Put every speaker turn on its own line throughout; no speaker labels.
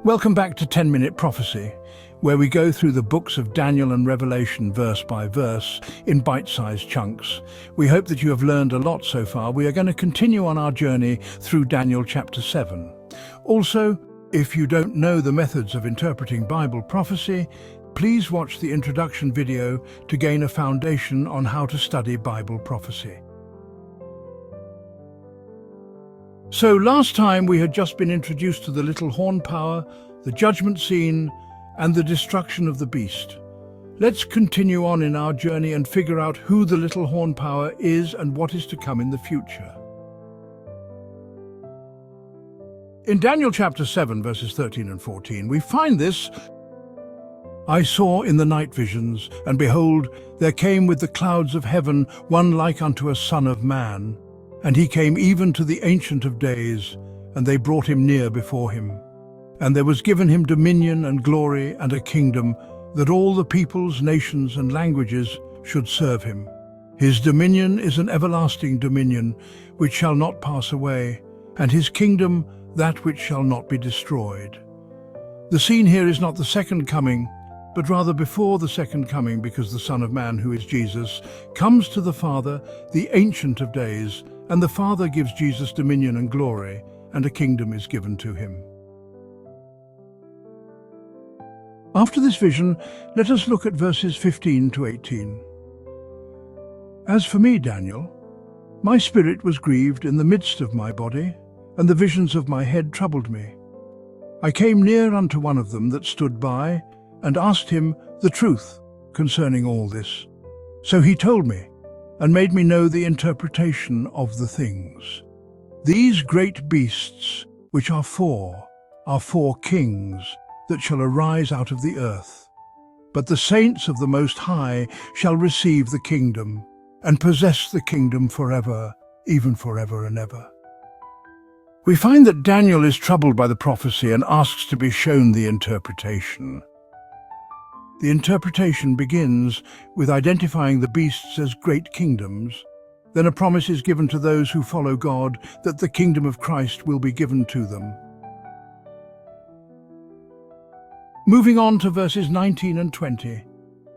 Welcome back to 10-Minute Prophecy, where we go through the books of Daniel and Revelation verse by verse in bite-sized chunks. We hope that you have learned a lot so far. We are going to continue on our journey through Daniel chapter 7. Also, if you don't know the methods of interpreting Bible prophecy, please watch the introduction video to gain a foundation on how to study Bible prophecy. So last time we had just been introduced to the little horn power, the judgment scene, and the destruction of the beast. Let's continue on in our journey and figure out who the little horn power is and what is to come in the future. In Daniel chapter 7, verses 13 and 14, we find this: I saw in the night visions, and behold, there came with the clouds of heaven one like unto a son of man. And he came even to the Ancient of Days, and they brought him near before him. And there was given him dominion and glory and a kingdom, that all the peoples, nations, and languages should serve him. His dominion is an everlasting dominion, which shall not pass away, and his kingdom that which shall not be destroyed. The scene here is not the second coming, but rather before the second coming, because the Son of Man, who is Jesus, comes to the Father, the Ancient of Days, and the Father gives Jesus dominion and glory, and a kingdom is given to him. After this vision, let us look at verses 15 to 18. As for me, Daniel, my spirit was grieved in the midst of my body, and the visions of my head troubled me. I came near unto one of them that stood by, and asked him the truth concerning all this. So he told me, and made me know the interpretation of the things. These great beasts, which are four kings that shall arise out of the earth. But the saints of the Most High shall receive the kingdom, and possess the kingdom forever, even forever and ever. We find that Daniel is troubled by the prophecy and asks to be shown the interpretation. The interpretation begins with identifying the beasts as great kingdoms. Then a promise is given to those who follow God that the kingdom of Christ will be given to them. Moving on to verses 19 and 20.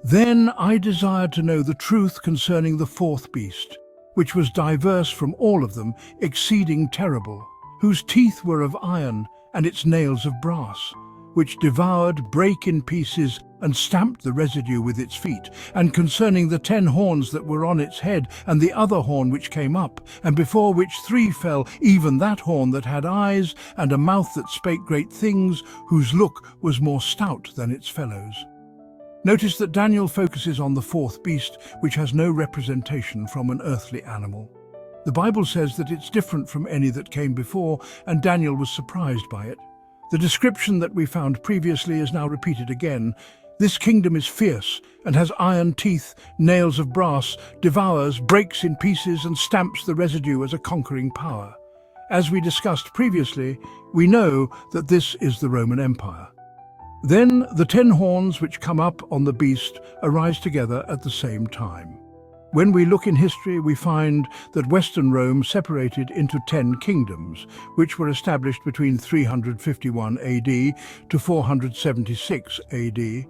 Then I desired to know the truth concerning the fourth beast, which was diverse from all of them, exceeding terrible, whose teeth were of iron, and its nails of brass, which devoured, brake in pieces, and stamped the residue with its feet, and concerning the 10 horns that were on its head, and the other horn which came up, and before which 3 fell, even that horn that had eyes, and a mouth that spake great things, whose look was more stout than its fellows. Notice that Daniel focuses on the fourth beast, which has no representation from an earthly animal. The Bible says that it's different from any that came before, and Daniel was surprised by it. The description that we found previously is now repeated again. This kingdom is fierce, and has iron teeth, nails of brass, devours, breaks in pieces, and stamps the residue as a conquering power. As we discussed previously, we know that this is the Roman Empire. Then the 10 horns which come up on the beast arise together at the same time. When we look in history, we find that Western Rome separated into 10 kingdoms, which were established between 351 AD to 476 AD.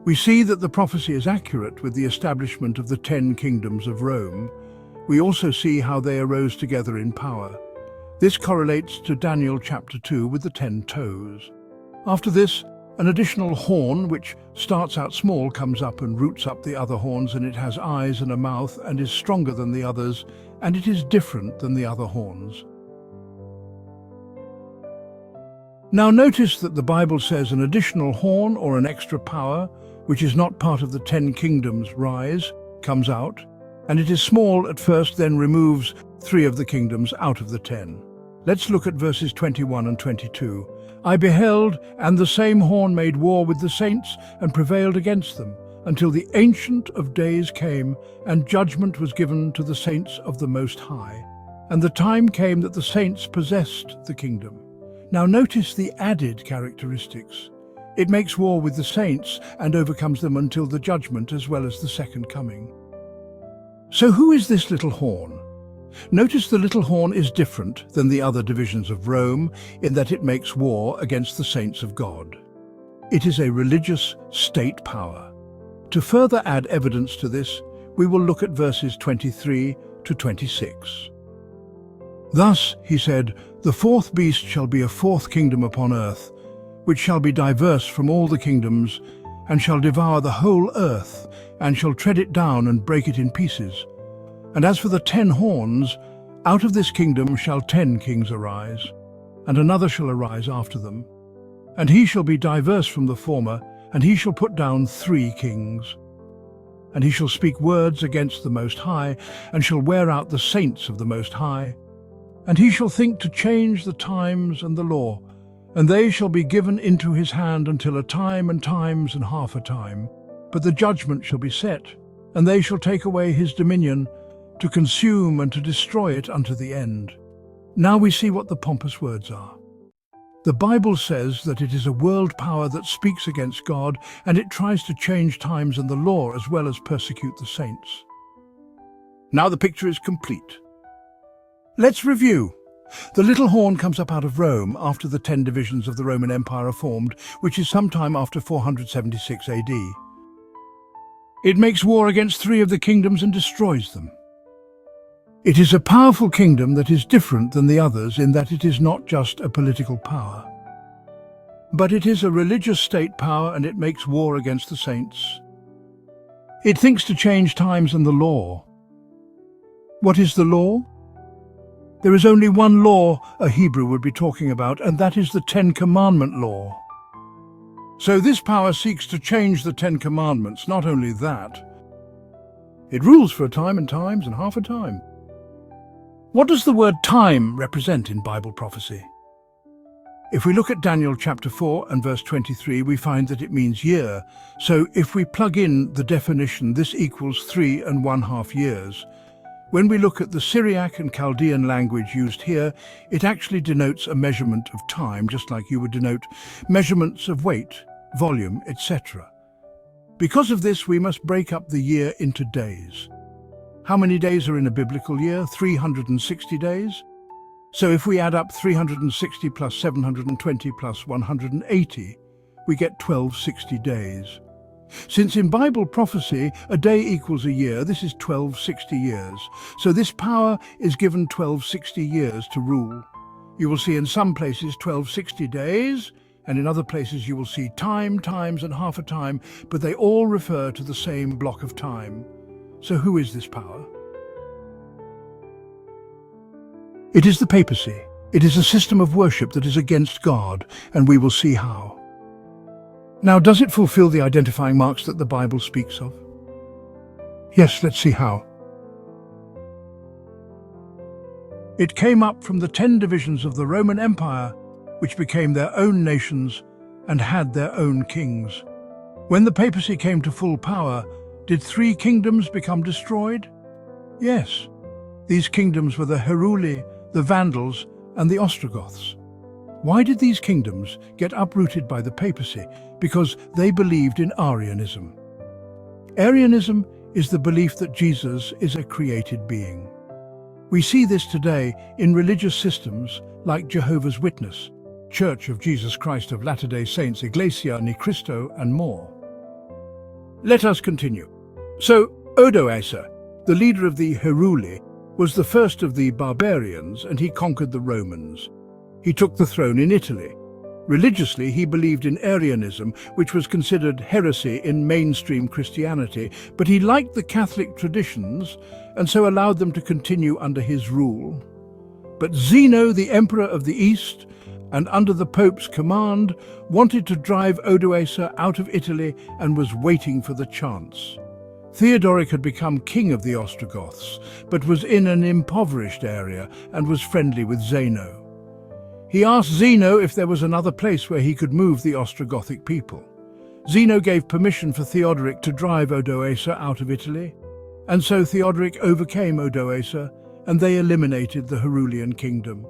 We see that the prophecy is accurate with the establishment of the 10 kingdoms of Rome. We also see how they arose together in power. This correlates to Daniel chapter 2 with the 10 toes. After this, an additional horn, which starts out small, comes up and roots up the other horns, and it has eyes and a mouth and is stronger than the others, and it is different than the other horns. Now notice that the Bible says an additional horn or an extra power, which is not part of the 10 kingdoms, comes out, and it is small at first, then removes 3 of the kingdoms out of the 10. Let's look at verses 21 and 22. I beheld, and the same horn made war with the saints, and prevailed against them, until the Ancient of Days came, and judgment was given to the saints of the Most High. And the time came that the saints possessed the kingdom. Now notice the added characteristics. It makes war with the saints and overcomes them until the judgment as well as the second coming. So who is this little horn? Notice the little horn is different than the other divisions of Rome in that it makes war against the saints of God. It is a religious state power. To further add evidence to this, we will look at verses 23 to 26. Thus, he said, the fourth beast shall be a fourth kingdom upon earth, which shall be diverse from all the kingdoms, and shall devour the whole earth, and shall tread it down and break it in pieces. And as for the 10 horns, out of this kingdom shall 10 kings arise, and another shall arise after them. And he shall be diverse from the former, and he shall put down 3 kings. And he shall speak words against the Most High, and shall wear out the saints of the Most High. And he shall think to change the times and the law, and they shall be given into his hand until a time and times and half a time. But the judgment shall be set, and they shall take away his dominion, to consume and to destroy it unto the end. Now we see what the pompous words are. The Bible says that it is a world power that speaks against God, and it tries to change times and the law as well as persecute the saints. Now the picture is complete. Let's review. The little horn comes up out of Rome after the 10 divisions of the Roman Empire are formed, which is sometime after 476 AD. It makes war against 3 of the kingdoms and destroys them. It is a powerful kingdom that is different than the others in that it is not just a political power, but it is a religious state power, and it makes war against the saints. It thinks to change times and the law. What is the law? There is only one law a Hebrew would be talking about, and that is the 10 Commandment law. So this power seeks to change the 10 Commandments. Not only that, it rules for a time and times and half a time. What does the word time represent in Bible prophecy? If we look at Daniel chapter 4 and verse 23, we find that it means year. So if we plug in the definition, this equals 3½ years. When we look at the Syriac and Chaldean language used here, it actually denotes a measurement of time, just like you would denote measurements of weight, volume, etc. Because of this, we must break up the year into days. How many days are in a biblical year? 360 days. So if we add up 360 plus 720 plus 180, we get 1260 days. Since in Bible prophecy a day equals a year, this is 1260 years. So this power is given 1260 years to rule. You will see in some places 1260 days, and in other places you will see time, times, and half a time, but they all refer to the same block of time. So who is this power? It is the papacy. It is a system of worship that is against God, and we will see how. Now, does it fulfill the identifying marks that the Bible speaks of? Yes, let's see how. It came up from the 10 divisions of the Roman Empire, which became their own nations and had their own kings. When the papacy came to full power, did 3 kingdoms become destroyed? Yes. These kingdoms were the Heruli, the Vandals, and the Ostrogoths. Why did these kingdoms get uprooted by the papacy? Because they believed in Arianism. Arianism is the belief that Jesus is a created being. We see this today in religious systems like Jehovah's Witness, Church of Jesus Christ of Latter-day Saints, Iglesia Ni Cristo, and more. Let us continue. So, Odoacer, the leader of the Heruli, was the first of the barbarians, and he conquered the Romans. He took the throne in Italy. Religiously, he believed in Arianism, which was considered heresy in mainstream Christianity, but he liked the Catholic traditions and so allowed them to continue under his rule. But Zeno, the emperor of the East, and under the Pope's command, wanted to drive Odoacer out of Italy and was waiting for the chance. Theodoric had become king of the Ostrogoths, but was in an impoverished area and was friendly with Zeno. He asked Zeno if there was another place where he could move the Ostrogothic people. Zeno gave permission for Theodoric to drive Odoacer out of Italy, and so Theodoric overcame Odoacer, and they eliminated the Herulian kingdom.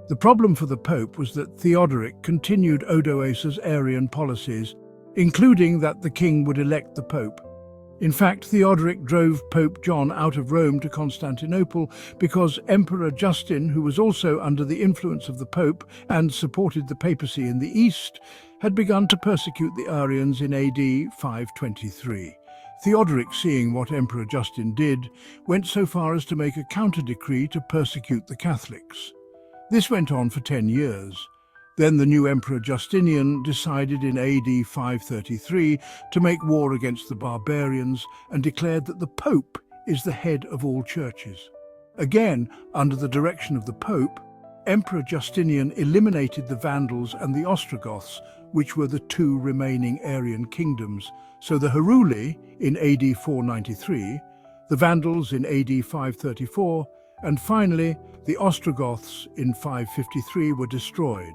The problem for the Pope was that Theodoric continued Odoacer's Arian policies, including that the king would elect the Pope. In fact, Theodoric drove Pope John out of Rome to Constantinople because Emperor Justin, who was also under the influence of the Pope and supported the papacy in the East, had begun to persecute the Arians in AD 523. Theodoric, seeing what Emperor Justin did, went so far as to make a counter-decree to persecute the Catholics. This went on for 10 years. Then the new Emperor Justinian decided in AD 533 to make war against the barbarians and declared that the Pope is the head of all churches. Again, under the direction of the Pope, Emperor Justinian eliminated the Vandals and the Ostrogoths, which were the two remaining Arian kingdoms. So the Heruli in AD 493, the Vandals in AD 534, and finally the Ostrogoths in 553 were destroyed.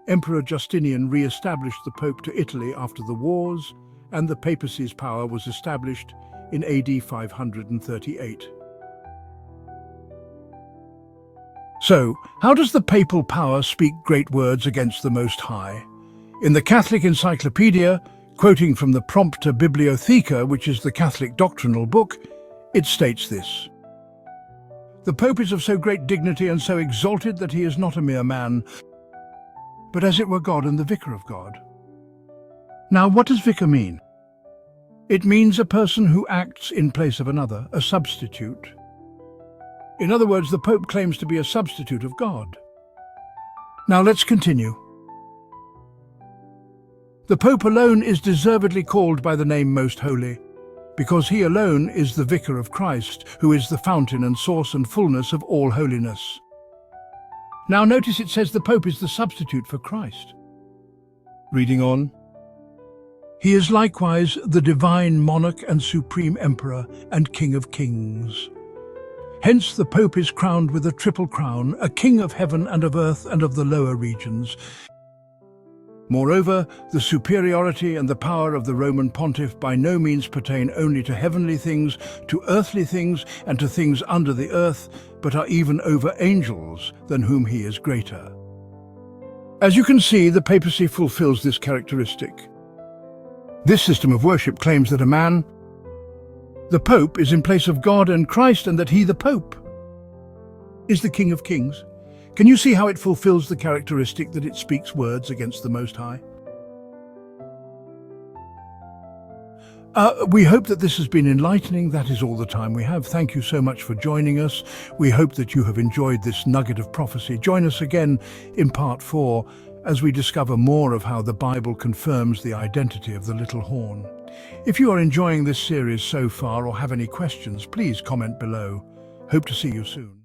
Emperor Justinian re-established the Pope to Italy after the wars, and the papacy's power was established in AD 538. So, how does the papal power speak great words against the Most High? In the Catholic Encyclopedia, quoting from the Prompta Bibliotheca, which is the Catholic doctrinal book, it states this: "The Pope is of so great dignity and so exalted that he is not a mere man, but as it were God and the vicar of God." Now, what does vicar mean? It means a person who acts in place of another, a substitute. In other words, the Pope claims to be a substitute of God. Now let's continue. The Pope alone is deservedly called by the name Most Holy, because he alone is the vicar of Christ, who is the fountain and source and fullness of all holiness. Now notice it says the Pope is the substitute for Christ. Reading on. He is likewise the divine monarch and supreme emperor and king of kings. Hence the Pope is crowned with a triple crown, a king of heaven and of earth and of the lower regions. Moreover, the superiority and the power of the Roman pontiff by no means pertain only to heavenly things, to earthly things, and to things under the earth, but are even over angels, than whom he is greater. As you can see, the papacy fulfills this characteristic. This system of worship claims that a man, the Pope, is in place of God and Christ, and that he, the Pope, is the King of Kings. Can you see how it fulfills the characteristic that it speaks words against the Most High? We hope that this has been enlightening. That is all the time we have. Thank you so much for joining us. We hope that you have enjoyed this nugget of prophecy. Join us again in part 4 as we discover more of how the Bible confirms the identity of the little horn. If you are enjoying this series so far or have any questions, please comment below. Hope to see you soon.